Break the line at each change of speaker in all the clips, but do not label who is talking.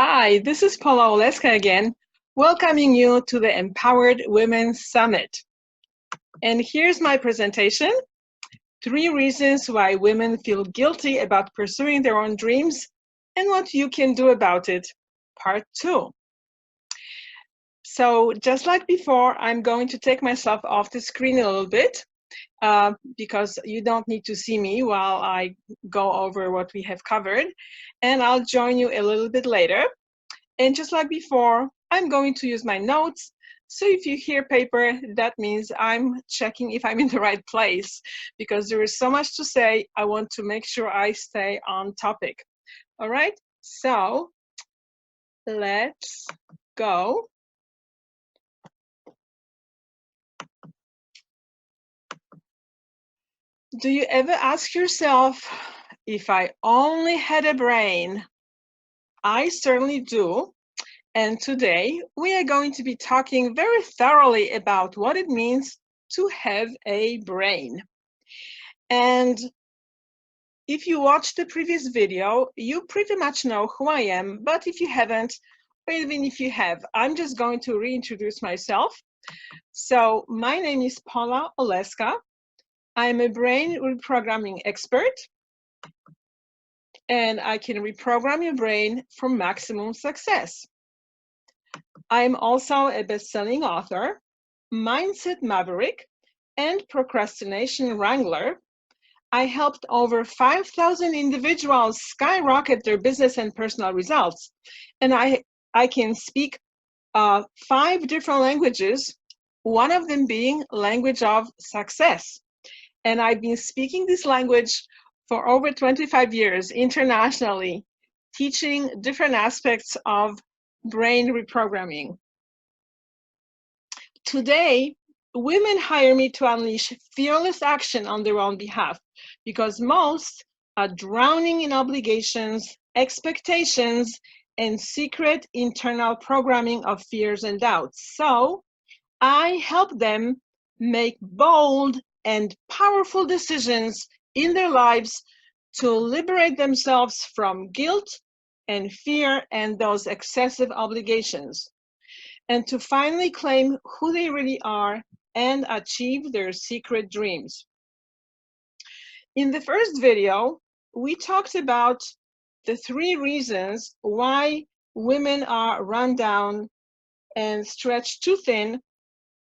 Hi, this is Paula Oleska again, welcoming you to the Empowered Women Summit. And here's my presentation, 3 reasons why women feel guilty about pursuing their own dreams and what you can do about it, part 2. So just like before, I'm going to take myself off the screen a little bit because you don't need to see me while I go over what we have covered, and I'll join you a little bit later. And just like before, I'm going to use my notes. So if you hear paper, that means I'm checking if I'm in the right place, because there is so much to say. I want to make sure I stay on topic. All right, so let's go. Do you ever ask yourself, if I only had a brain? I certainly do. And today we are going to be talking very thoroughly about what it means to have a brain. And if you watched the previous video, you pretty much know who I am, but if you haven't, or even if you have, I'm just going to reintroduce myself. So my name is Paula Oleska. I'm a brain reprogramming expert, and I can reprogram your brain for maximum success. I'm also a best-selling author, mindset maverick, and procrastination wrangler. I helped over 5,000 individuals skyrocket their business and personal results. And I can speak 5 different languages, one of them being language of success. And I've been speaking this language for over 25 years internationally, teaching different aspects of brain reprogramming. Today, women hire me to unleash fearless action on their own behalf, because most are drowning in obligations, expectations, and secret internal programming of fears and doubts. So I help them make bold and powerful decisions in their lives to liberate themselves from guilt and fear and those excessive obligations, and to finally claim who they really are and achieve their secret dreams. In the first video, we talked about the 3 reasons why women are run down and stretched too thin,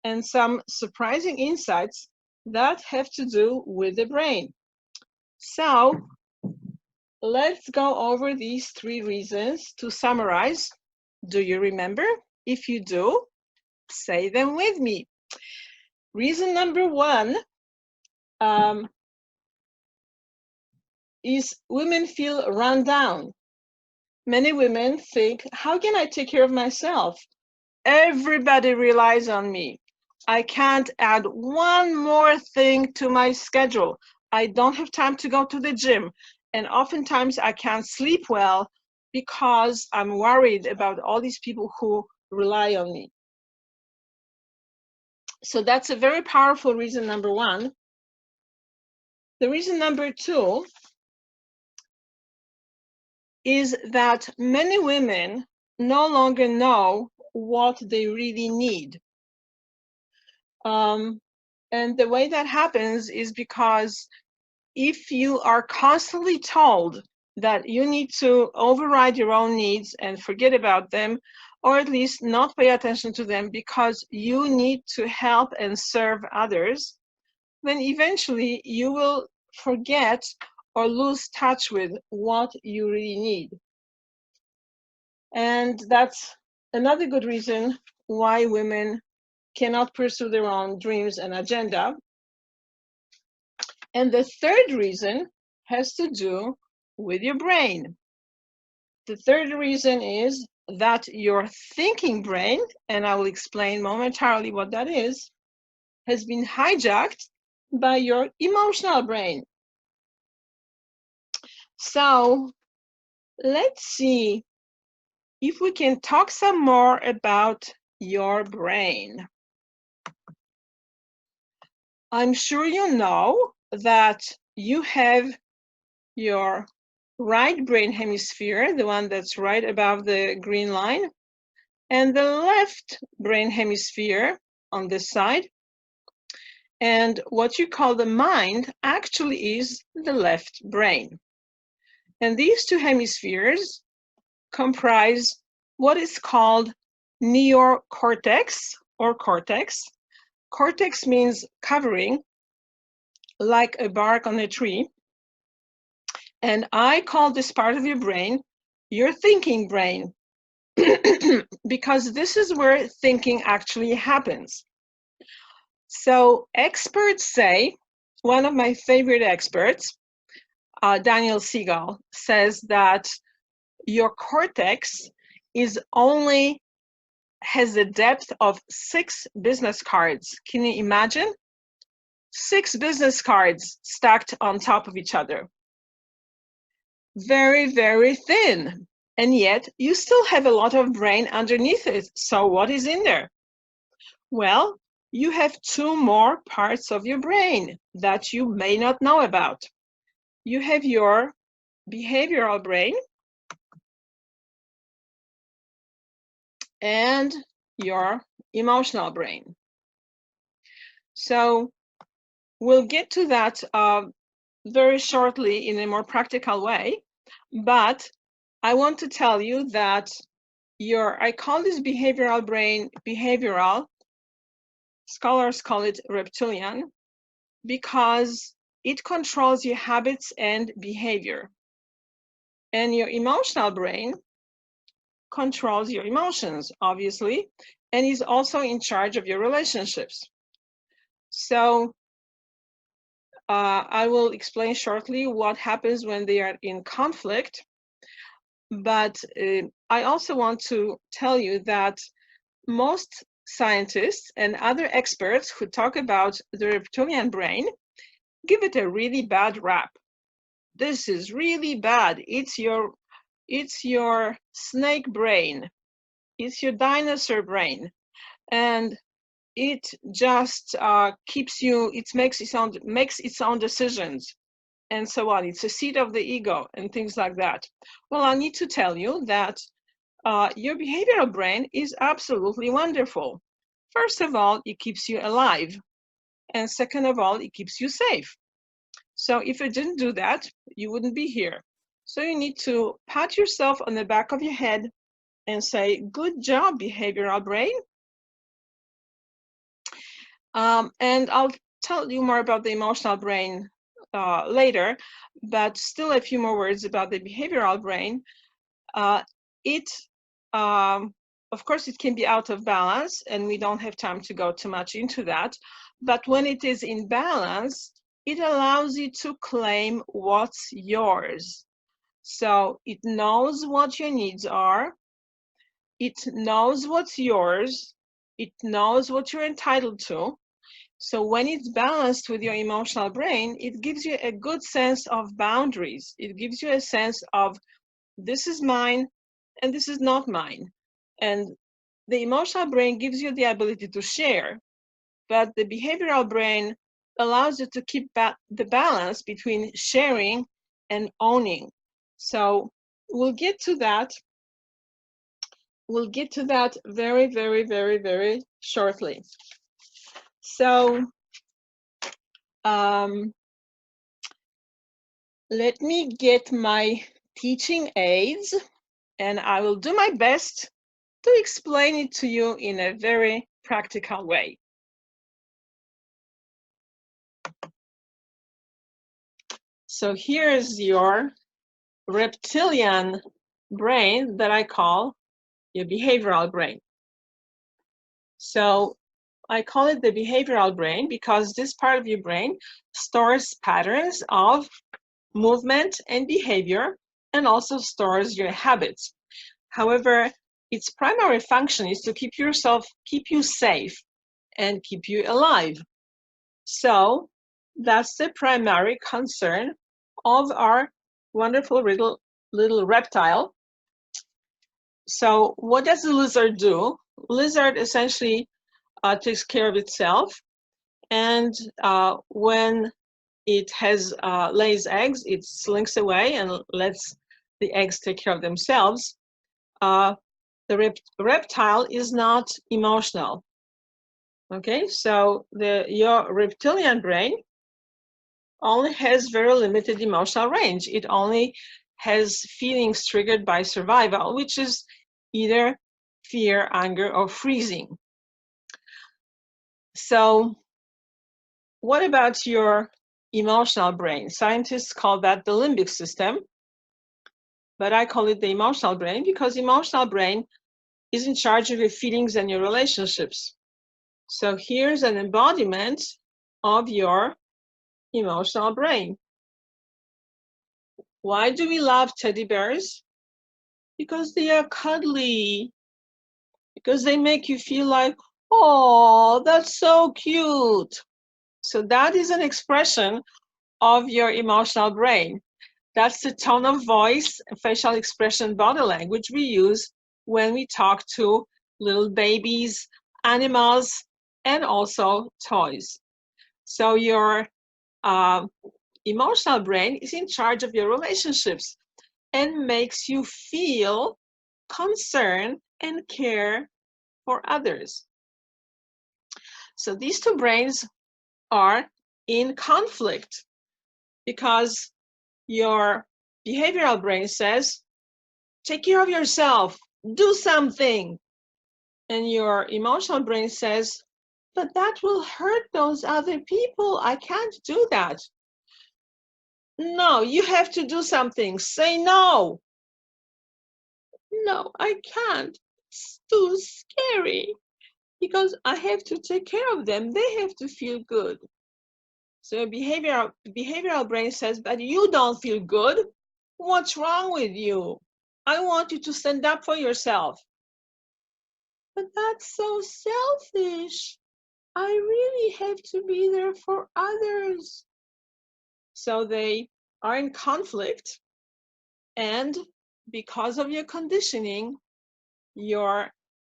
and some surprising insights that have to do with the brain. So let's go over these 3 reasons to summarize. Do you remember? If you do, say them with me. Reason number 1 is women feel run down. Many women think, how can I take care of myself? Everybody relies on me. I can't add one more thing to my schedule. I don't have time to go to the gym. And oftentimes I can't sleep well because I'm worried about all these people who rely on me. So that's a very powerful reason number 1. The reason number 2 is that many women no longer know what they really need. And the way that happens is because if you are constantly told that you need to override your own needs and forget about them, or at least not pay attention to them because you need to help and serve others, then eventually you will forget or lose touch with what you really need. And that's another good reason why women cannot pursue their own dreams and agenda. And the third reason has to do with your brain. The third reason is that your thinking brain, and I will explain momentarily what that is, has been hijacked by your emotional brain. So let's see if we can talk some more about your brain. I'm sure you know that you have your right brain hemisphere, the one that's right above the green line, and the left brain hemisphere on this side. And what you call the mind actually is the left brain. And these two hemispheres comprise what is called neocortex or cortex. Cortex means covering, like a bark on a tree. And I call this part of your brain your thinking brain because this is where thinking actually happens. So experts say, one of my favorite experts, Daniel Siegel, says that your cortex has a depth of 6 business cards. Can you imagine? 6 business cards stacked on top of each other. Very, very thin. And yet you still have a lot of brain underneath it. So what is in there? Well, you have 2 more parts of your brain that you may not know about. You have your behavioral brain and your emotional brain. So we'll get to that very shortly in a more practical way, but I want to tell you that I call this behavioral brain behavioral. Scholars call it reptilian because it controls your habits and behavior. And your emotional brain controls your emotions, obviously, and is also in charge of your relationships. So I will explain shortly what happens when they are in conflict. But I also want to tell you that most scientists and other experts who talk about the reptilian brain give it a really bad rap. This is really bad. It's your snake brain. It's your dinosaur brain. And it just makes its own decisions and so on. It's a seat of the ego and things like that. Well, I need to tell you that your behavioral brain is absolutely wonderful. First of all, it keeps you alive. And second of all, it keeps you safe. So if it didn't do that, you wouldn't be here. So you need to pat yourself on the back of your head and say, good job, behavioral brain. And I'll tell you more about the emotional brain later, but still a few more words about the behavioral brain. Of course, it can be out of balance, and we don't have time to go too much into that. But when it is in balance, it allows you to claim what's yours. So it knows what your needs are. It knows what's yours. It knows what you're entitled to. So when it's balanced with your emotional brain, it gives you a good sense of boundaries. It gives you a sense of this is mine and this is not mine. And the emotional brain gives you the ability to share, but the behavioral brain allows you to keep the balance between sharing and owning. So we'll get to that. We'll get to that very, very, very, very shortly. So let me get my teaching aids, and I will do my best to explain it to you in a very practical way. So here's your reptilian brain that I call your behavioral brain. So I call it the behavioral brain because this part of your brain stores patterns of movement and behavior and also stores your habits. However, its primary function is to keep you safe and keep you alive. So that's the primary concern of our wonderful little reptile. So what does the lizard do? Lizard essentially takes care of itself. And when it has lays eggs, it slinks away and lets the eggs take care of themselves. The reptile is not emotional. Okay, so your reptilian brain only has very limited emotional range. It only has feelings triggered by survival, which is either fear, anger, or freezing. So what about your emotional brain? Scientists call that the limbic system, but I call it the emotional brain because emotional brain is in charge of your feelings and your relationships. So here's an embodiment of your emotional brain. Why do we love teddy bears? Because they are cuddly, because they make you feel like, oh, that's so cute. So that is an expression of your emotional brain. That's the tone of voice, facial expression, body language we use when we talk to little babies, animals, and also toys. So your emotional brain is in charge of your relationships and makes you feel concern and care for others. So these two brains are in conflict because your behavioral brain says, take care of yourself, do something. And your emotional brain says, but that will hurt those other people. I can't do that. No, you have to do something. Say no. No, I can't. It's too scary because I have to take care of them. They have to feel good. So behavioral brain says, but you don't feel good. What's wrong with you? I want you to stand up for yourself. But that's so selfish. I really have to be there for others. So they are in conflict, and because of your conditioning, your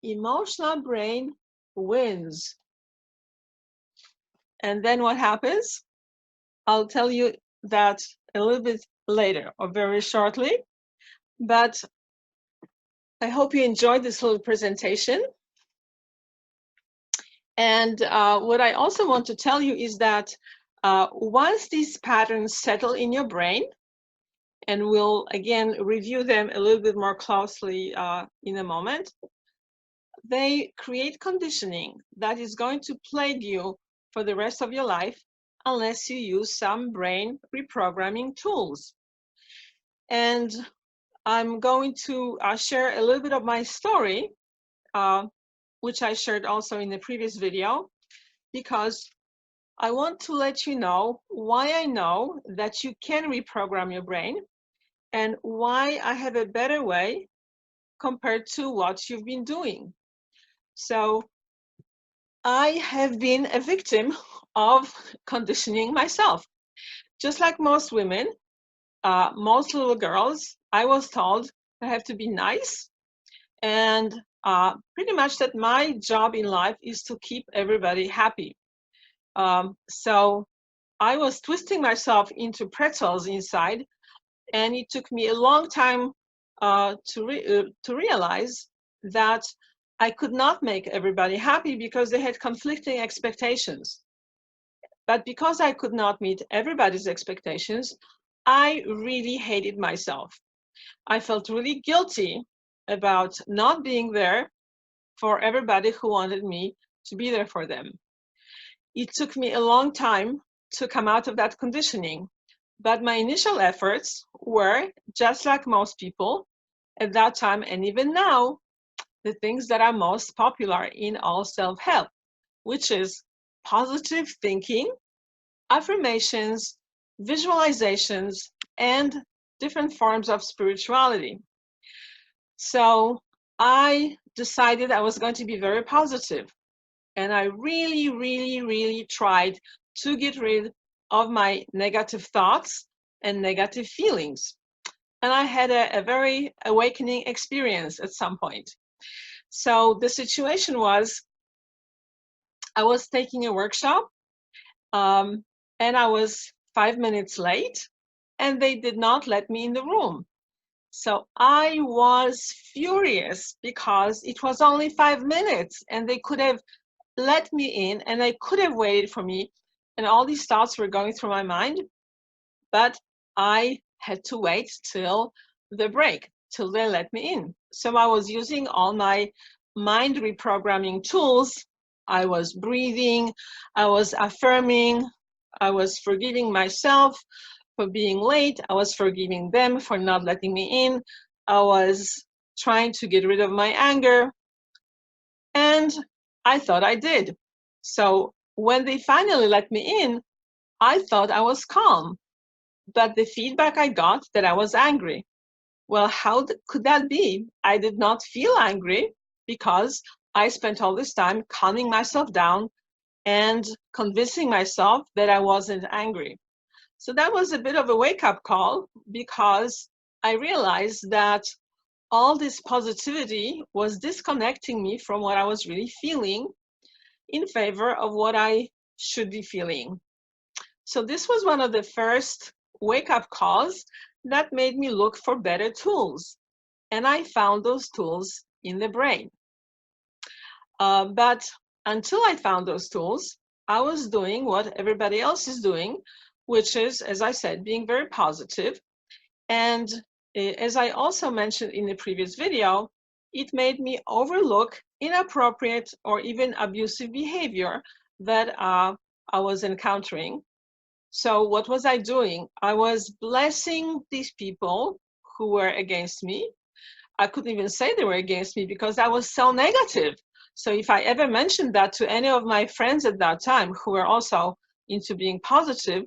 emotional brain wins. And then what happens? I'll tell you that a little bit later or very shortly, but I hope you enjoyed this little presentation. And what I also want to tell you is that once these patterns settle in your brain, and we'll again review them a little bit more closely in a moment, they create conditioning that is going to plague you for the rest of your life unless you use some brain reprogramming tools. And I'm going to share a little bit of my story, which I shared also in the previous video, because I want to let you know why I know that you can reprogram your brain and why I have a better way compared to what you've been doing. So I have been a victim of conditioning myself. Just like most women, most little girls, I was told I have to be nice and pretty much that my job in life is to keep everybody happy. So I was twisting myself into pretzels inside, and it took me a long time to realize that I could not make everybody happy because they had conflicting expectations. But because I could not meet everybody's expectations, I really hated myself. I felt really guilty about not being there for everybody who wanted me to be there for them. It took me a long time to come out of that conditioning, but my initial efforts were, just like most people at that time and even now, the things that are most popular in all self-help, which is positive thinking, affirmations, visualizations, and different forms of spirituality. So I decided I was going to be very positive. And I really, really, really tried to get rid of my negative thoughts and negative feelings. And I had a very awakening experience at some point. So the situation was, I was taking a workshop and I was 5 minutes late, and they did not let me in the room. So I was furious because it was only 5 minutes and they could have let me in and they could have waited for me. And all these thoughts were going through my mind, but I had to wait till the break, till they let me in. So I was using all my mind reprogramming tools. I was breathing, I was affirming, I was forgiving myself for being late, I was forgiving them for not letting me in, I was trying to get rid of my anger, and I thought I did. So when they finally let me in, I thought I was calm, but the feedback I got that I was angry. Well, how could that be? I did not feel angry because I spent all this time calming myself down and convincing myself that I wasn't angry. So that was a bit of a wake-up call because I realized that all this positivity was disconnecting me from what I was really feeling in favor of what I should be feeling. So this was one of the first wake-up calls that made me look for better tools. And I found those tools in the brain. But until I found those tools, I was doing what everybody else is doing, which is, as I said, being very positive. And as I also mentioned in the previous video, it made me overlook inappropriate or even abusive behavior that I was encountering. So what was I doing? I was blessing these people who were against me. I couldn't even say they were against me because I was so negative. So if I ever mentioned that to any of my friends at that time who were also into being positive,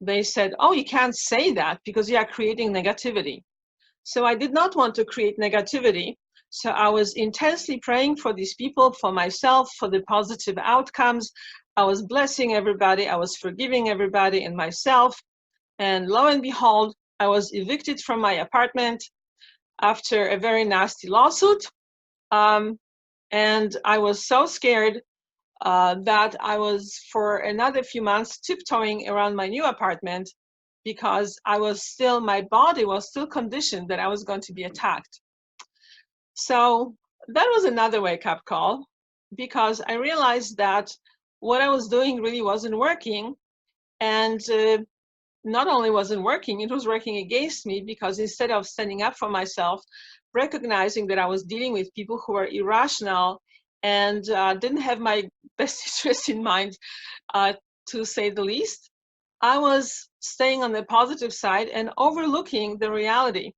they said, oh, you can't say that because you are creating negativity. So I did not want to create negativity. So I was intensely praying for these people, for myself, for the positive outcomes. I was blessing everybody. I was forgiving everybody and myself. And lo and behold, I was evicted from my apartment after a very nasty lawsuit. And I was so scared that I was, for another few months, tiptoeing around my new apartment because I was still, my body was still conditioned that I was going to be attacked. So that was another wake-up call because I realized that what I was doing really wasn't working. And not only wasn't working, it was working against me because instead of standing up for myself, recognizing that I was dealing with people who were irrational and didn't have my best interest in mind, to say the least, I was staying on the positive side and overlooking the reality.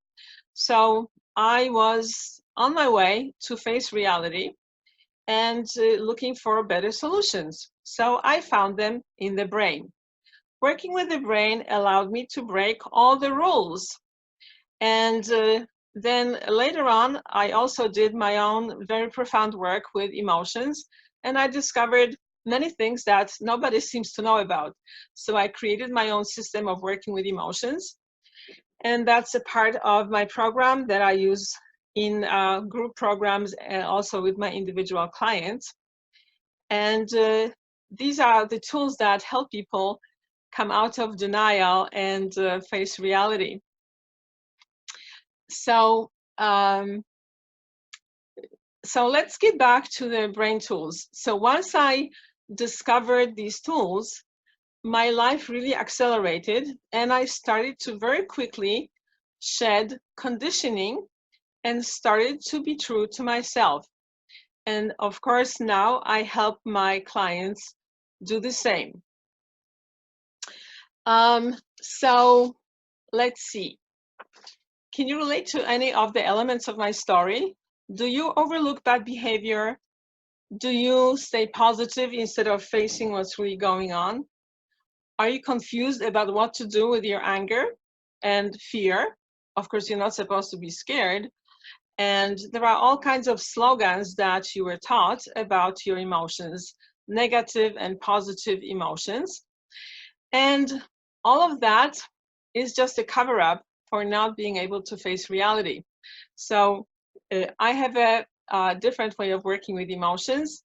So I was on my way to face reality and looking for better solutions. So I found them in the brain. Working with the brain allowed me to break all the rules. And then later on, I also did my own very profound work with emotions, and I discovered many things that nobody seems to know about. So I created my own system of working with emotions, and that's a part of my program that I use in group programs and also with my individual clients. And these are the tools that help people come out of denial and face reality. So let's get back to the brain tools. So once I discovered these tools, my life really accelerated and I started to very quickly shed conditioning and started to be true to myself. And of course, now I help my clients do the same. So let's see. Can you relate to any of the elements of my story? Do you overlook bad behavior? Do you stay positive instead of facing what's really going on? Are you confused about what to do with your anger and fear? Of course, you're not supposed to be scared. And there are all kinds of slogans that you were taught about your emotions, negative and positive emotions. And all of that is just a cover-up for not being able to face reality. So I have a different way of working with emotions,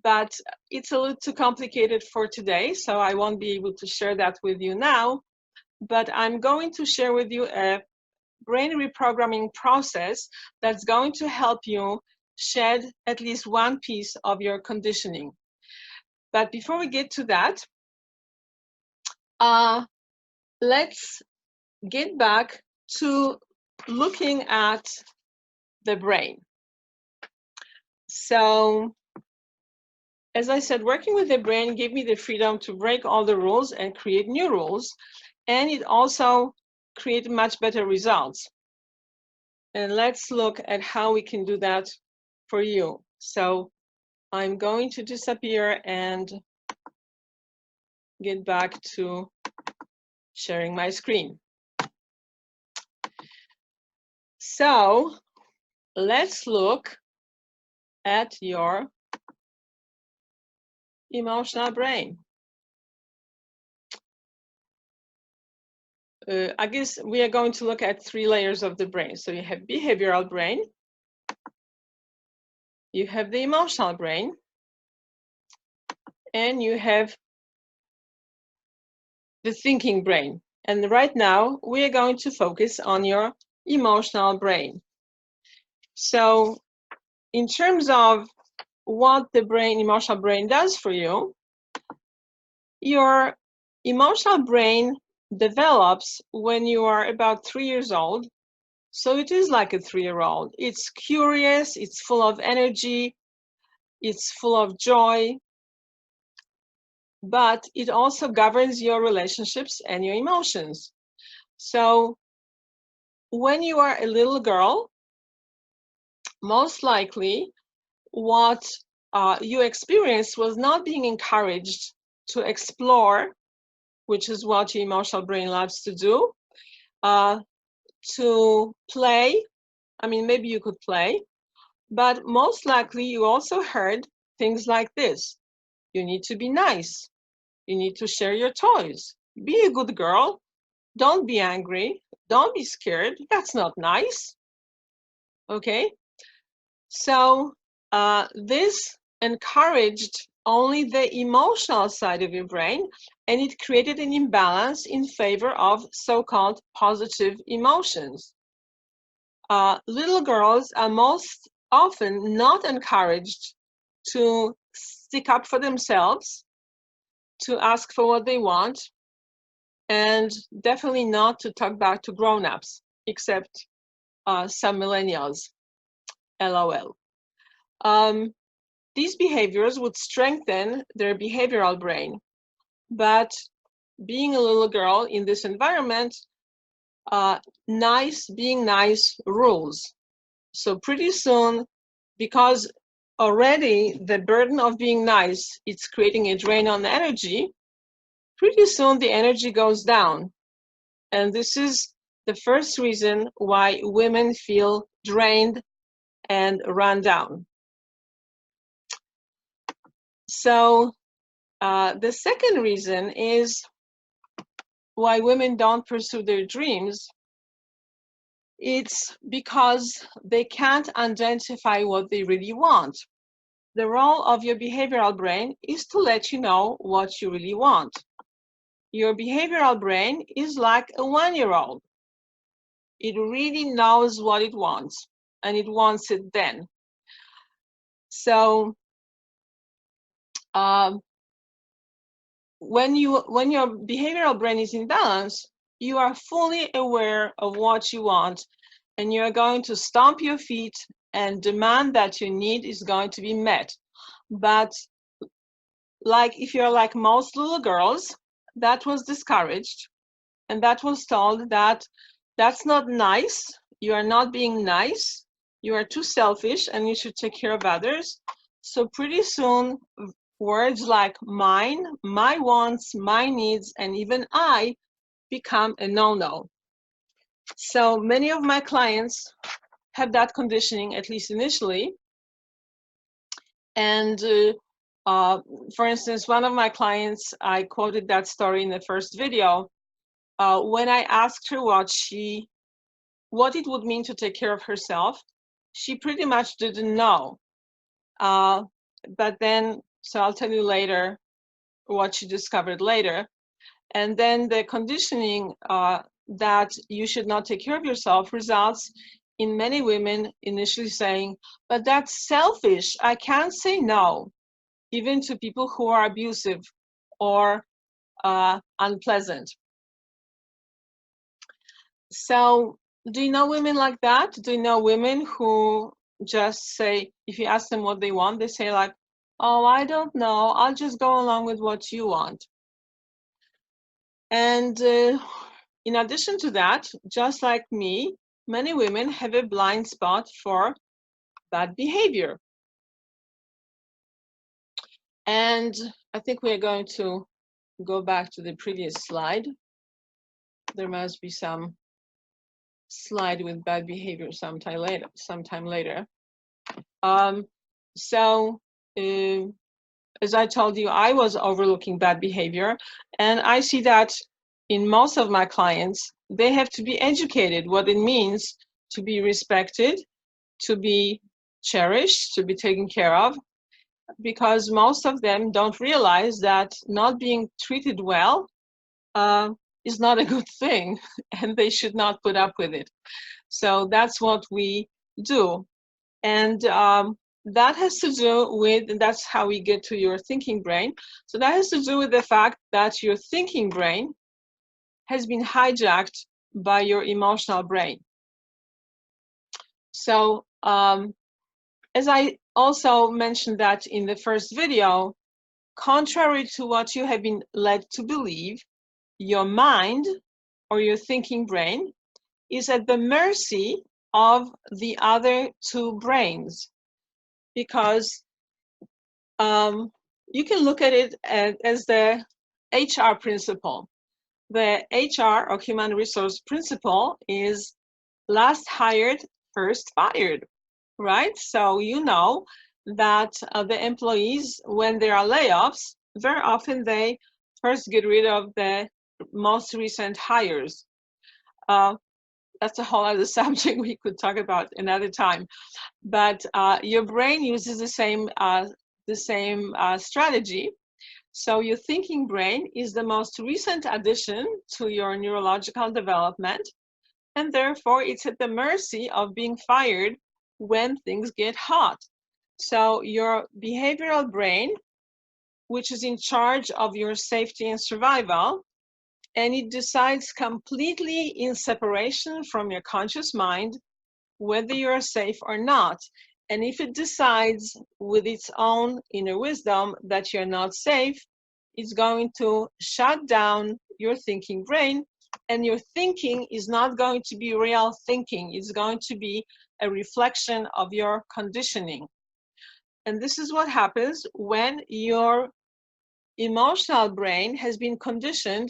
but it's a little too complicated for today, so I won't be able to share that with you now. But I'm going to share with you a brain reprogramming process that's going to help you shed at least one piece of your conditioning. But before we get to that, let's get back to looking at the brain. So, as I said, working with the brain gave me the freedom to break all the rules and create new rules. And it also created much better results. And let's look at how we can do that for you. So I'm going to disappear and get back to sharing my screen. So let's look at your emotional brain. I guess we are going to look at 3 layers of the brain. So you have behavioral brain, you have the emotional brain, and you have the thinking brain. And right now, we are going to focus on your emotional brain. So in terms of what the emotional brain does for you, your emotional brain develops when you are about 3 years old. So it is like a 3-year-old. It's curious, it's full of energy, it's full of joy, but it also governs your relationships and your emotions. So when you are a little girl, most likely what you experienced was not being encouraged to explore, which is what your emotional brain loves to do, to play. I mean, maybe you could play, but most likely you also heard things like this. You need to be nice. You need to share your toys. Be a good girl. Don't be angry. Don't be scared. That's not nice. Okay? So this encouraged only the emotional side of your brain, and it created an imbalance in favor of so-called positive emotions. Little girls are most often not encouraged to stick up for themselves, to ask for what they want, and definitely not to talk back to grown-ups, except some millennials, LOL. These behaviors would strengthen their behavioral brain, but being a little girl in this environment, being nice rules. So pretty soon, because already the burden of being nice, it's creating a drain on the energy, pretty soon the energy goes down. And this is the first reason why women feel drained and run down. So the second reason is why women don't pursue their dreams. It's because they can't identify what they really want. The role of your behavioral brain is to let you know what you really want. Your behavioral brain is like a 1-year-old. It really knows what it wants, and it wants it then. So when your behavioral brain is in balance, you are fully aware of what you want, and you're going to stomp your feet and demand that your need is going to be met. But like if you're like most little girls, that was discouraged, and that was told that that's not nice, you are not being nice, you are too selfish, and you should take care of others. So pretty soon, words like mine, my wants, my needs, and even I become a no-no. So many of my clients have that conditioning, at least initially. And for instance, one of my clients, I quoted that story in the first video. When I asked her what it would mean to take care of herself, she pretty much didn't know. But then So I'll tell you later what she discovered later. And then the conditioning that you should not take care of yourself results in many women initially saying, but that's selfish. I can't say no, even to people who are abusive or unpleasant. So do you know women like that? Do you know women who just say, if you ask them what they want, they say like, oh, I don't know, I'll just go along with what you want. And in addition to that, just like me, many women have a blind spot for bad behavior. And I think we are going to go back to the previous slide. There must be some slide with bad behavior sometime later. So as I told you, I was overlooking bad behavior, and I see that in most of my clients, they have to be educated what it means to be respected, to be cherished, to be taken care of, because most of them don't realize that not being treated well is not a good thing, and they should not put up with it. So that's what we do. And that has to do with, and that's how we get to your thinking brain. So that has to do with the fact that your thinking brain has been hijacked by your emotional brain. So as I also mentioned that in the first video, contrary to what you have been led to believe, your mind or your thinking brain is at the mercy of the other two brains, because you can look at it as the HR principle. The HR or human resource principle is last hired, first fired, right? So you know that the employees, when there are layoffs, very often they first get rid of the most recent hires. That's a whole other subject we could talk about another time. But your brain uses the same strategy. So your thinking brain is the most recent addition to your neurological development, and therefore it's at the mercy of being fired when things get hot. So your behavioral brain, which is in charge of your safety and survival, and it decides completely in separation from your conscious mind whether you're safe or not. And if it decides with its own inner wisdom that you're not safe, it's going to shut down your thinking brain, and your thinking is not going to be real thinking. It's going to be a reflection of your conditioning. And this is what happens when your emotional brain has been conditioned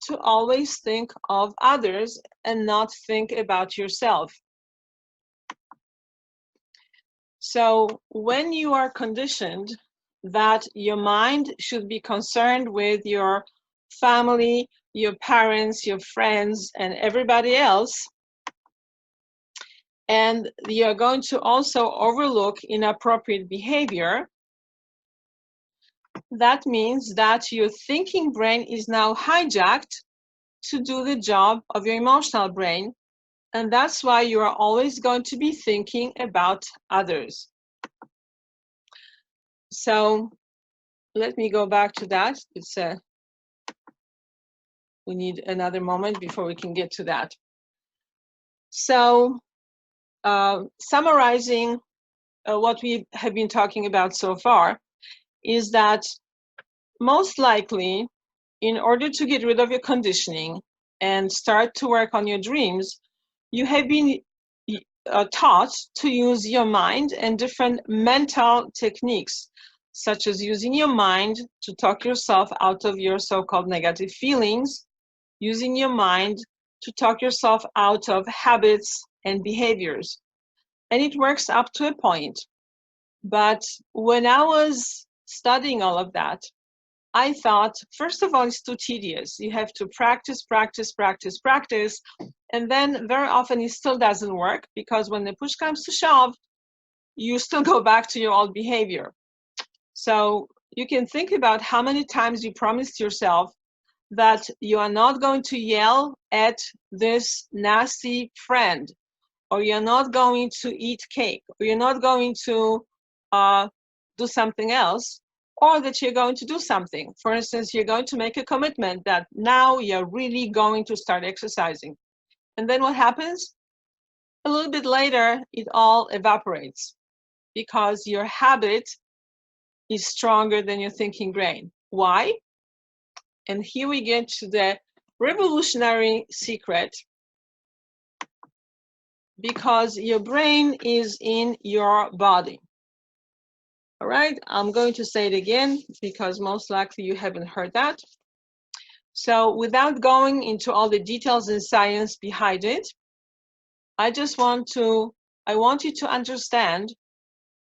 to always think of others and not think about yourself. So when you are conditioned that your mind should be concerned with your family, your parents, your friends, and everybody else, and you're going to also overlook inappropriate behavior, that means that your thinking brain is now hijacked to do the job of your emotional brain, and that's why you are always going to be thinking about others. So let me go back to that. We need another moment before we can get to that. So summarizing what we have been talking about so far is that most likely, in order to get rid of your conditioning and start to work on your dreams, you have been taught to use your mind and different mental techniques, such as using your mind to talk yourself out of your so-called negative feelings, using your mind to talk yourself out of habits and behaviors. And it works up to a point. But when I was studying all of that, I thought, first of all, it's too tedious. You have to practice, practice, practice, practice. And then very often it still doesn't work, because when the push comes to shove, you still go back to your old behavior. So You can think about how many times you promised yourself that you are not going to yell at this nasty friend, or you're not going to eat cake, or you're not going to do something else, or that you're going to do something. For instance, you're going to make a commitment that now you're really going to start exercising. And then what happens? A little bit later, it all evaporates because your habit is stronger than your thinking brain. Why? And here we get to the revolutionary secret, because your brain is in your body. All right, I'm going to say it again because most likely you haven't heard that. So without going into all the details and science behind it, I want you to understand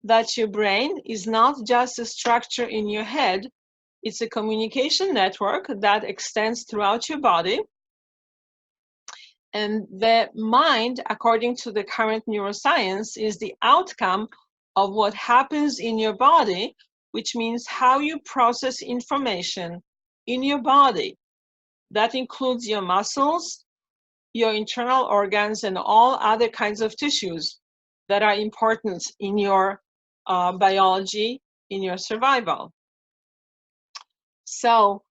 that your brain is not just a structure in your head, it's a communication network that extends throughout your body. And the mind, according to the current neuroscience, is the outcome of what happens in your body, which means how you process information in your body. That includes your muscles, your internal organs, and all other kinds of tissues that are important in your biology, in your survival. So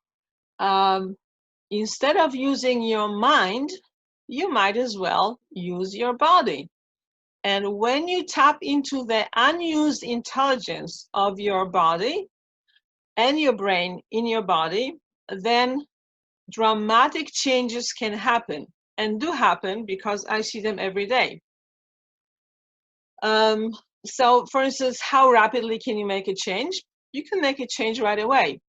instead of using your mind, you might as well use your body. And when you tap into the unused intelligence of your body and your brain in your body, then dramatic changes can happen, and do happen because I see them every day. So for instance, how rapidly can you make a change? You can make a change right away.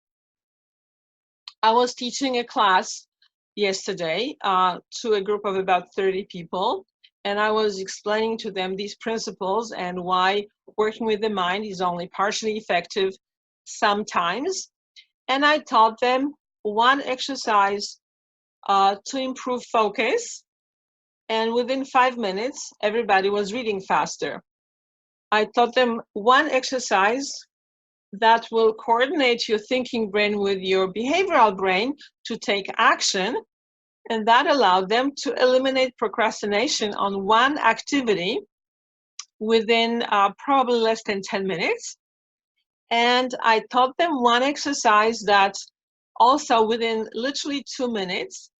I was teaching a class yesterday to a group of about 30 people, and I was explaining to them these principles and why working with the mind is only partially effective sometimes. And I taught them one exercise to improve focus, and within 5 minutes, everybody was reading faster. I taught them one exercise that will coordinate your thinking brain with your behavioral brain to take action, and that allowed them to eliminate procrastination on one activity within probably less than 10 minutes. And I taught them one exercise that also within literally 2 minutes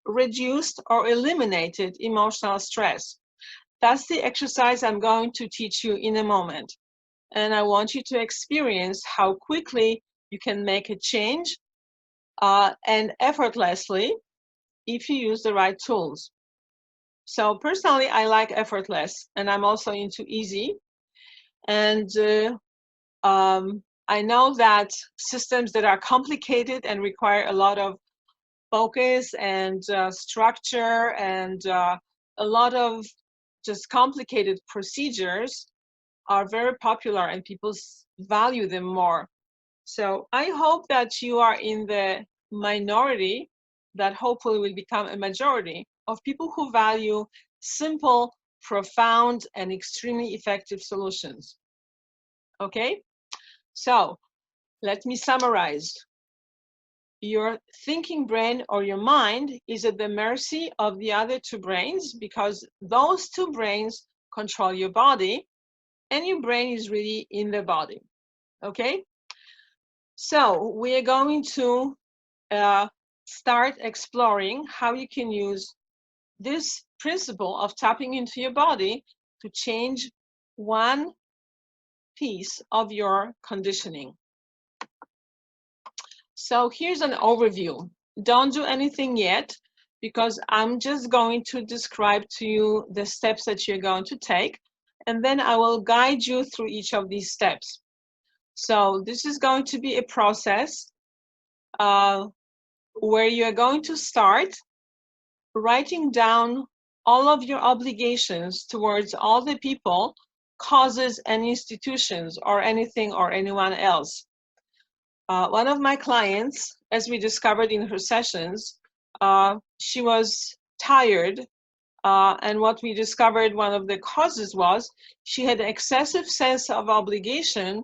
reduced or eliminated emotional stress. That's the exercise I'm going to teach you in a moment. And I want you to experience how quickly you can make a change and effortlessly if you use the right tools. So personally, I like effortless, and I'm also into easy. And I know that systems that are complicated and require a lot of focus and structure and a lot of just complicated procedures are very popular and people value them more. So I hope that you are in the minority that hopefully will become a majority of people who value simple, profound, and extremely effective solutions. Okay? So let me summarize. Your thinking brain or your mind is at the mercy of the other two brains because those two brains control your body, and your brain is really in the body. Okay? So we are going to start exploring how you can use this principle of tapping into your body to change one piece of your conditioning. So here's an overview. Don't do anything yet because I'm just going to describe to you the steps that you're going to take, and then I will guide you through each of these steps. So this is going to be a process where you're going to start writing down all of your obligations towards all the people, causes, and institutions, or anything or anyone else. One of my clients, as we discovered in her sessions, she was tired, and what we discovered one of the causes was she had an excessive sense of obligation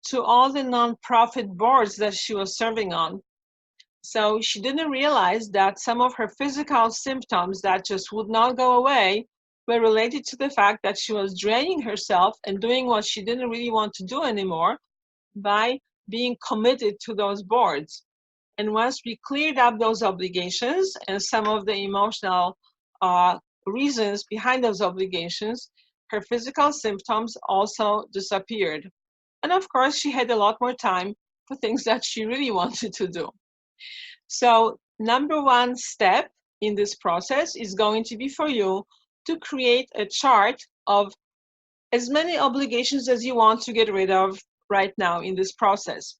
to all the nonprofit boards that she was serving on. So she didn't realize that some of her physical symptoms that just would not go away were related to the fact that she was draining herself and doing what she didn't really want to do anymore by being committed to those boards. And once we cleared up those obligations and some of the emotional reasons behind those obligations, her physical symptoms also disappeared. And of course, she had a lot more time for things that she really wanted to do. So, number one step in this process is going to be for you to create a chart of as many obligations as you want to get rid of right now in this process.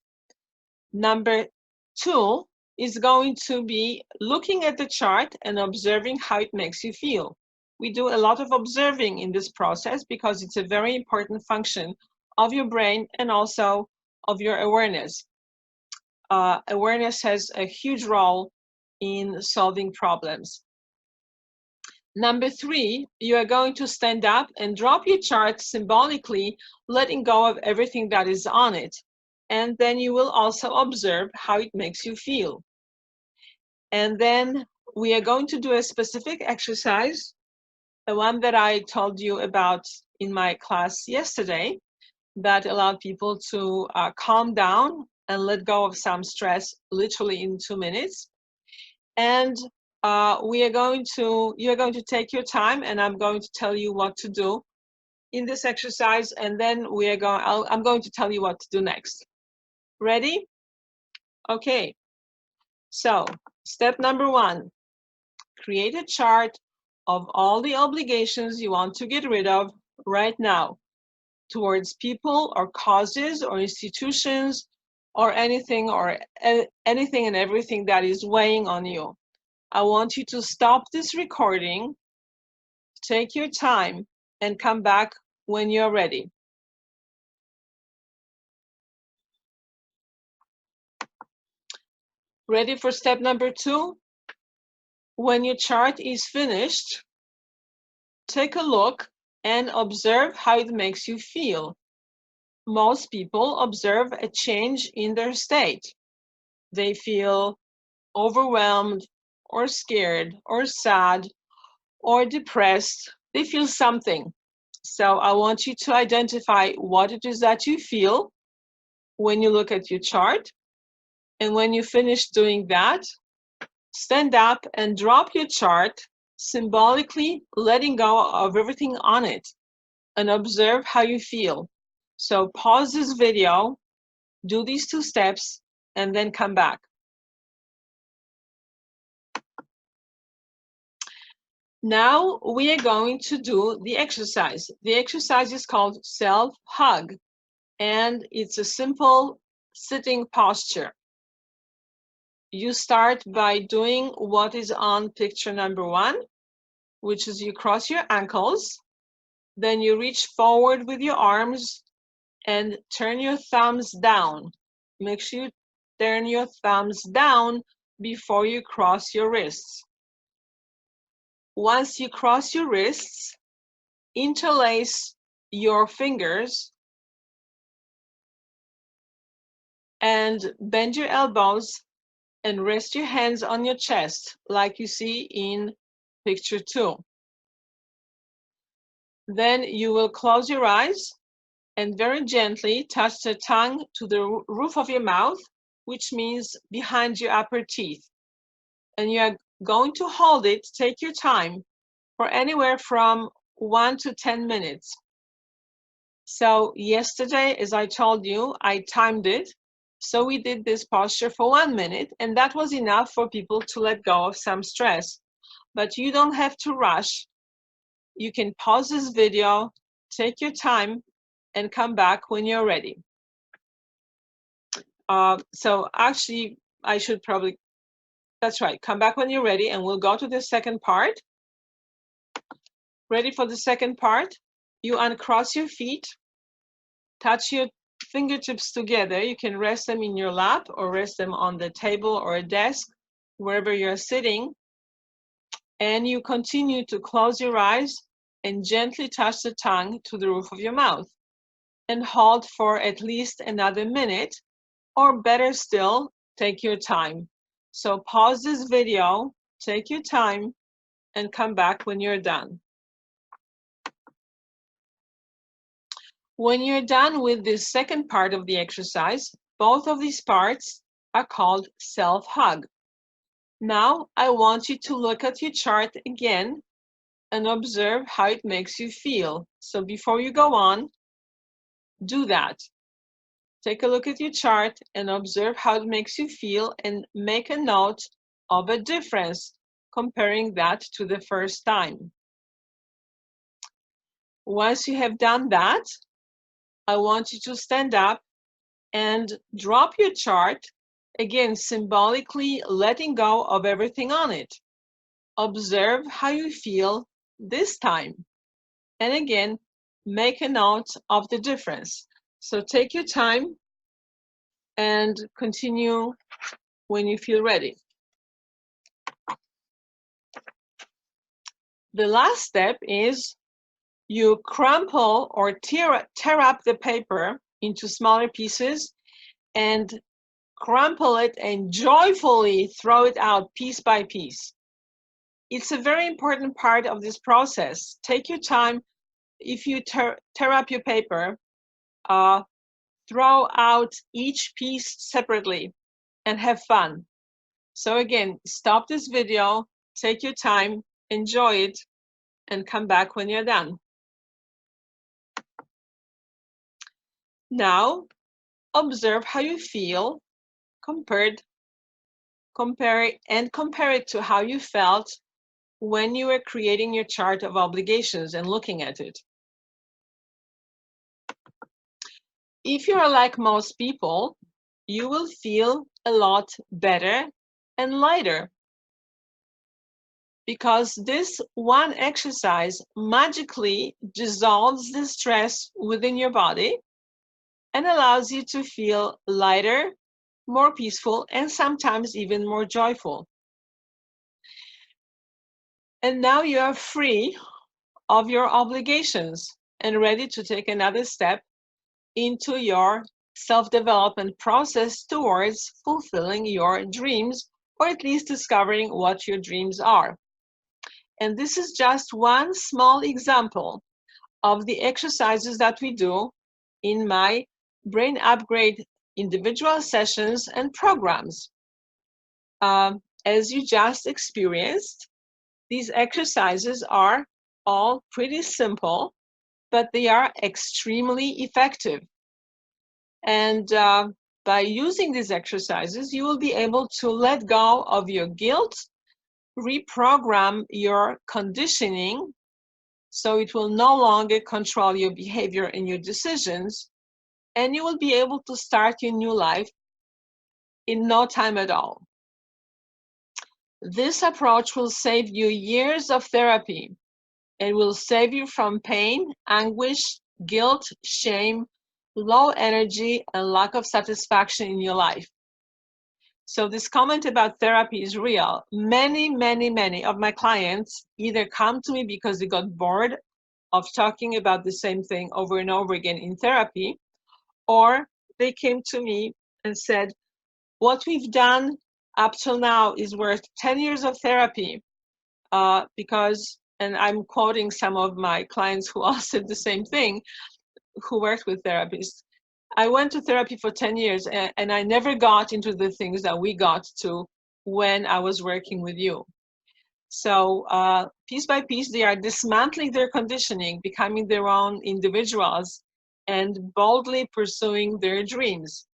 Number two is going to be looking at the chart and observing how it makes you feel. We do a lot of observing in this process because it's a very important function of your brain and also of your awareness. Awareness has a huge role in solving problems. Number three, you are going to stand up and drop your chart symbolically, letting go of everything that is on it. And then you will also observe how it makes you feel. And then we are going to do a specific exercise, the one that I told you about in my class yesterday, that allowed people to calm down and let go of some stress literally in 2 minutes. And you are going to take your time, and I'm going to tell you what to do in this exercise, and then I'm going to tell you what to do next. Ready? Okay. So, step number one, create a chart of all the obligations you want to get rid of right now towards people or causes or institutions or anything and everything that is weighing on you. I want you to stop this recording, take your time, and come back when you're ready. Ready for step number two? When your chart is finished, take a look and observe how it makes you feel. Most people observe a change in their state. They feel overwhelmed or scared or sad or depressed. They feel something. So I want you to identify what it is that you feel when you look at your chart. And when you finish doing that, stand up and drop your chart, symbolically letting go of everything on it, and observe how you feel. So pause this video, do these 2 steps, and then come back. Now we are going to do the exercise. The exercise is called self-hug, and it's a simple sitting posture. You start by doing what is on picture number 1, which is you cross your ankles, then you reach forward with your arms and turn your thumbs down. Make sure you turn your thumbs down before you cross your wrists. Once you cross your wrists, interlace your fingers and bend your elbows and rest your hands on your chest like you see in picture 2. Then you will close your eyes and very gently touch the tongue to the roof of your mouth, which means behind your upper teeth. And you are going to hold it, take your time, for anywhere from 1 to 10 minutes. So yesterday, as I told you, I timed it. So we did this posture for 1 minute, and that was enough for people to let go of some stress. But you don't have to rush. You can pause this video, take your time, and come back when you're ready. So actually, I should probably, that's right, come back when you're ready, and we'll go to the second part. Ready for the second part? You uncross your feet, touch your fingertips together. You can rest them in your lap or rest them on the table or a desk, wherever you're sitting. And you continue to close your eyes and gently touch the tongue to the roof of your mouth. and hold for at least another minute, or better still, take your time. So pause this video, take your time, and come back when you're done. When you're done with this second part of the exercise, both of these parts are called self-hug. Now, I want you to look at your chart again and observe how it makes you feel. So before you go on, do that. Take a look at your chart and observe how it makes you feel and make a note of a difference, comparing that to the first time. Once you have done that, I want you to stand up and drop your chart, again, symbolically letting go of everything on it. Observe how you feel this time. And again, make a note of the difference. So take your time and continue when you feel ready. The last step is you crumple or tear up the paper into smaller pieces and crumple it and joyfully throw it out piece by piece. It's a very important part of this process. Take your time. If you tear up your paper, throw out each piece separately and have fun. So again, stop this video, take your time, enjoy it, and come back when you're done. Now, observe how you feel, compare it to how you felt when you were creating your chart of obligations and looking at it. If you are like most people, you will feel a lot better and lighter, because this one exercise magically dissolves the stress within your body and allows you to feel lighter, more peaceful, and sometimes even more joyful. And now you are free of your obligations and ready to take another step into your self-development process towards fulfilling your dreams, or at least discovering what your dreams are. And this is just one small example of the exercises that we do in my Brain Upgrade individual sessions and programs. As you just experienced, these exercises are all pretty simple, but they are extremely effective. And by using these exercises, you will be able to let go of your guilt, reprogram your conditioning, so it will no longer control your behavior and your decisions, and you will be able to start your new life in no time at all. This approach will save you years of therapy. It will save you from pain, anguish, guilt, shame, low energy, and lack of satisfaction in your life. So this comment about therapy is real. Many of my clients either come to me because they got bored of talking about the same thing over and over again in therapy, or they came to me and said, what we've done up till now is worth 10 years of therapy, because, and I'm quoting some of my clients who all said the same thing, who worked with therapists. I went to therapy for 10 years and I never got into the things that we got to when I was working with you. So piece by piece, they are dismantling their conditioning, becoming their own individuals, and boldly pursuing their dreams.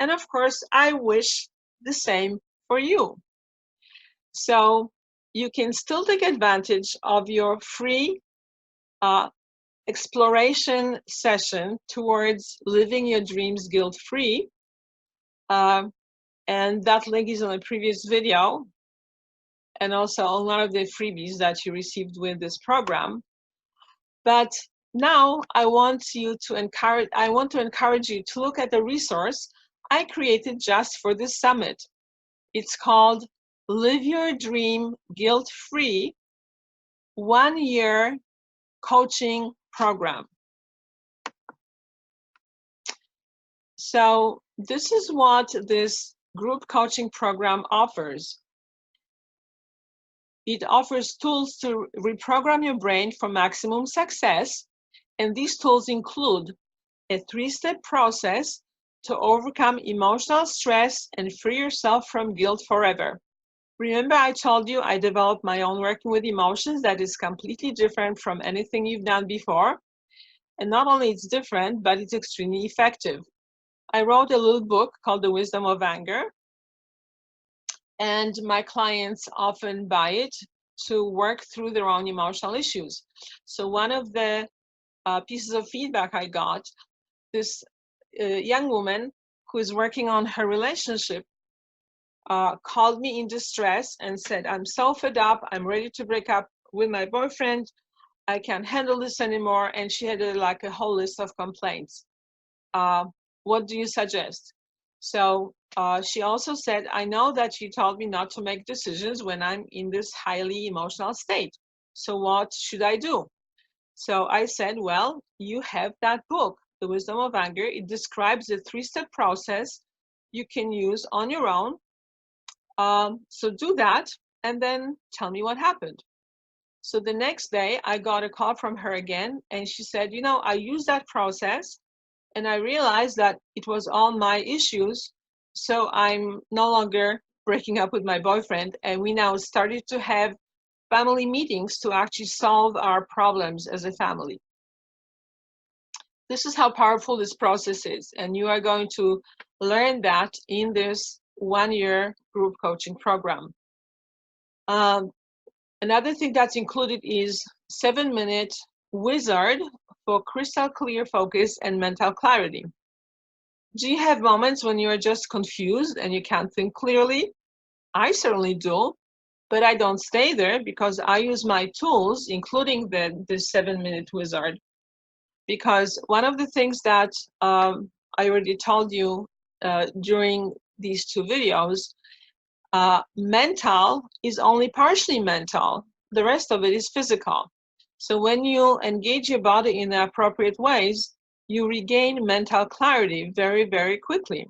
And of course, I wish the same for you. So you can still take advantage of your free exploration session towards living your dreams guilt-free. And that link is on the previous video, and also on one of the freebies that you received with this program. But now I want to encourage you to look at the resource I created just for this summit. It's called Live Your Dream Guilt-Free 1 Year Coaching Program. So this is what this group coaching program offers. It offers tools to reprogram your brain for maximum success, and these tools include a 3-step process to overcome emotional stress and free yourself from guilt forever. Remember, I told you I developed my own working with emotions that is completely different from anything you've done before. And not only it's different, but it's extremely effective. I wrote a little book called The Wisdom of Anger, and my clients often buy it to work through their own emotional issues. So one of the pieces of feedback I got, this young woman who is working on her relationship called me in distress and said, I'm so fed up, I'm ready to break up with my boyfriend, I can't handle this anymore. And she had like a whole list of complaints. What do you suggest? So she also said, I know that you told me not to make decisions when I'm in this highly emotional state. So what should I do? So I said, well, you have that book, The Wisdom of Anger. It describes the 3-step process you can use on your own. So do that and then tell me what happened. So the next day I got a call from her again, and she said, you know, I used that process and I realized that it was all my issues. So I'm no longer breaking up with my boyfriend, and we now started to have family meetings to actually solve our problems as a family. This is how powerful this process is, and you are going to learn that in this 1-year group coaching program. Another thing that's included is 7-minute wizard for crystal clear focus and mental clarity. Do you have moments when you're just confused and you can't think clearly? I certainly do, but I don't stay there because I use my tools, including the 7-minute wizard. Because one of the things that I already told you during these 2 videos, mental is only partially mental. The rest of it is physical. So when you engage your body in the appropriate ways, you regain mental clarity very, very quickly.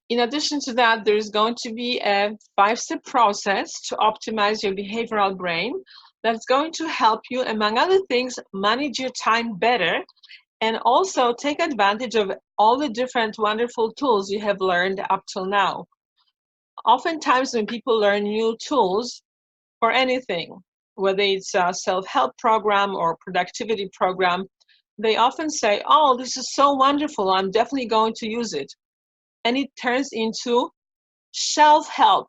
In addition to that, there's going to be a 5-step process to optimize your behavioral brain that's going to help you, among other things, manage your time better and also take advantage of all the different wonderful tools you have learned up till now. Oftentimes when people learn new tools for anything, whether it's a self-help program or productivity program, they often say, oh, this is so wonderful, I'm definitely going to use it. And it turns into shelf-help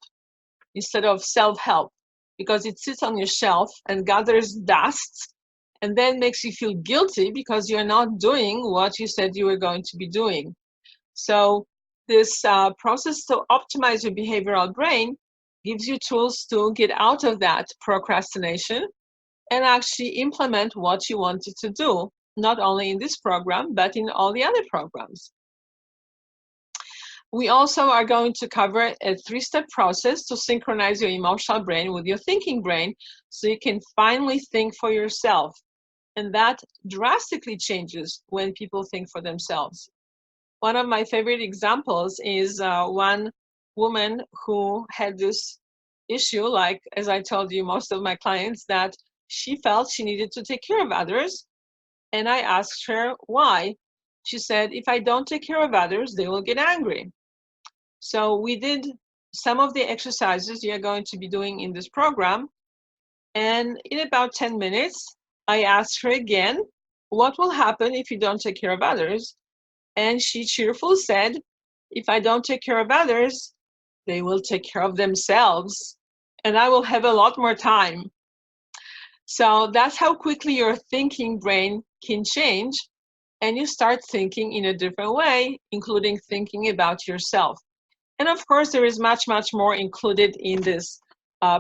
instead of self-help, because it sits on your shelf and gathers dust and then makes you feel guilty because you're not doing what you said you were going to be doing. So this process to optimize your behavioral brain gives you tools to get out of that procrastination and actually implement what you wanted to do, not only in this program, but in all the other programs. We also are going to cover a 3-step process to synchronize your emotional brain with your thinking brain so you can finally think for yourself. And that drastically changes when people think for themselves. One of my favorite examples is one woman who had this issue, like, as I told you, most of my clients, that she felt she needed to take care of others. And I asked her why. She said, if I don't take care of others, they will get angry. So we did some of the exercises you're going to be doing in this program. And in about 10 minutes, I asked her again, what will happen if you don't take care of others? And she cheerfully said, if I don't take care of others, they will take care of themselves, and I will have a lot more time. So that's how quickly your thinking brain can change, and you start thinking in a different way, including thinking about yourself. And of course, there is much, much more included in this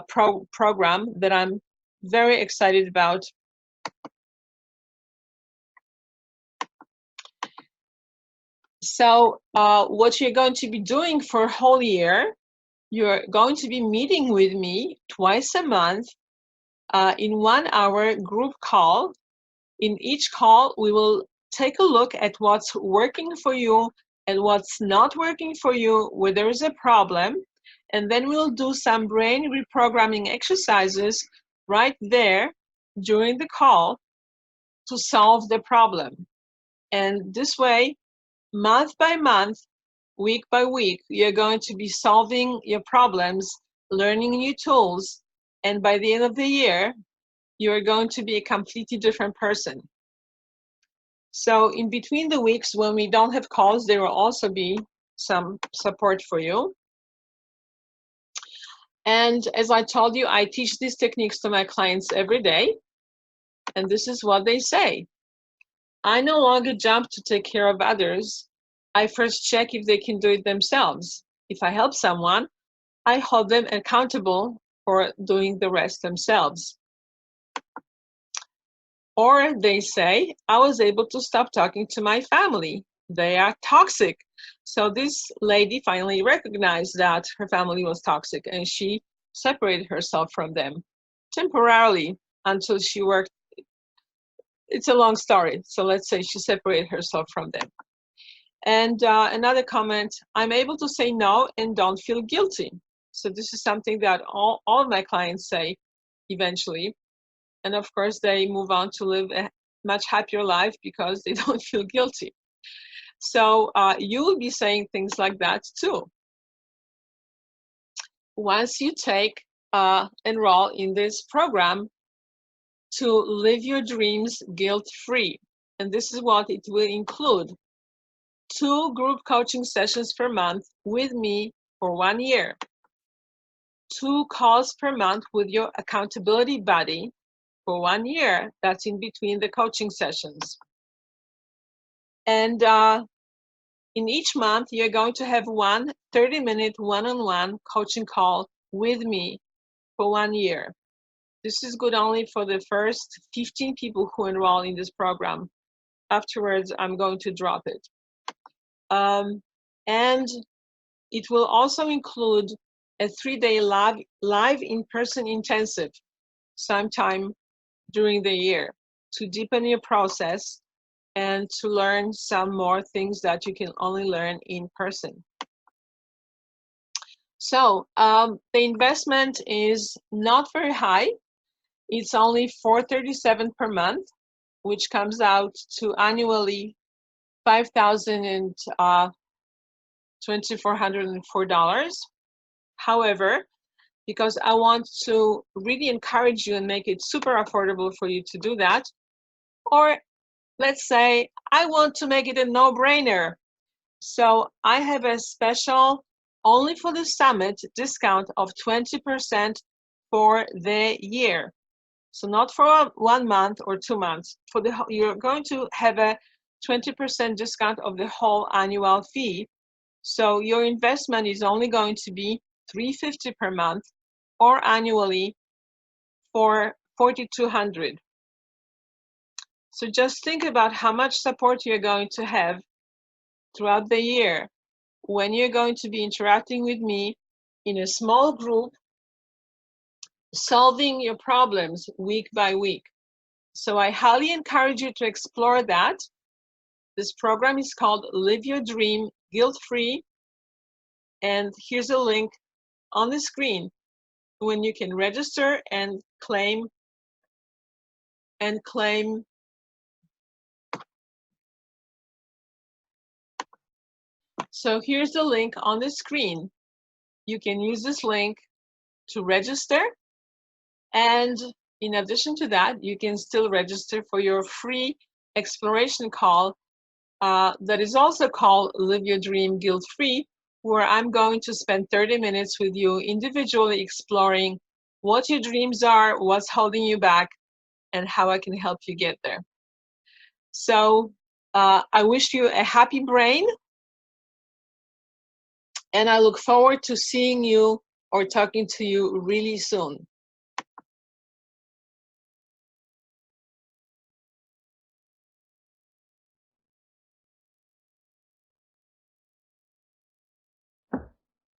program that I'm very excited about. So what you're going to be doing for a whole year, you're going to be meeting with me twice a month in 1-hour group call. In each call, we will take a look at what's working for you and what's not working for you, where there is a problem, and then we'll do some brain reprogramming exercises right there during the call to solve the problem. And this way, month by month, week by week, you're going to be solving your problems, learning new tools, and by the end of the year, you're going to be a completely different person. So in between the weeks when we don't have calls, there will also be some support for you. And as I told you, I teach these techniques to my clients every day. And this is what they say. I no longer jump to take care of others. I first check if they can do it themselves. If I help someone, I hold them accountable for doing the rest themselves. Or they say, I was able to stop talking to my family. They are toxic. So this lady finally recognized that her family was toxic and she separated herself from them temporarily until she worked. It's a long story. So let's say she separated herself from them. And another comment, I'm able to say no and don't feel guilty. So this is something that all of my clients say eventually. And of course, they move on to live a much happier life because they don't feel guilty. So you will be saying things like that too. Once you enroll in this program to live your dreams guilt-free. And this is what it will include. 2 group coaching sessions per month with me for 1 year. 2 calls per month with your accountability buddy for 1 year. That's in between the coaching sessions. And in each month, you're going to have 1 30-minute one-on-one coaching call with me for 1 year. This is good only for the first 15 people who enroll in this program. Afterwards, I'm going to drop it. And it will also include a 3-day live in-person intensive sometime during the year to deepen your process and to learn some more things that you can only learn in person. So the investment is not very high. It's only $437 per month, which comes out to annually $5,204. However, because I want to really encourage you and make it super affordable for you to do that, or let's say I want to make it a no-brainer. So I have a special, only for the summit, discount of 20% for the year. So not for 1 month or 2 months. You're going to have a 20% discount of the whole annual fee. So your investment is only going to be $350 per month, or annually for $4,200. So just think about how much support you're going to have throughout the year when you're going to be interacting with me in a small group, solving your problems week by week. So I highly encourage you to explore that. This program is called Live Your Dream Guilt-Free. And here's a link on the screen when you can register and claim So here's the link on the screen. You can use this link to register. And in addition to that, you can still register for your free exploration call that is also called Live Your Dream Guilt-Free, where I'm going to spend 30 minutes with you individually exploring what your dreams are, what's holding you back, and how I can help you get there. So I wish you a happy brain, and I look forward to seeing you or talking to you really soon.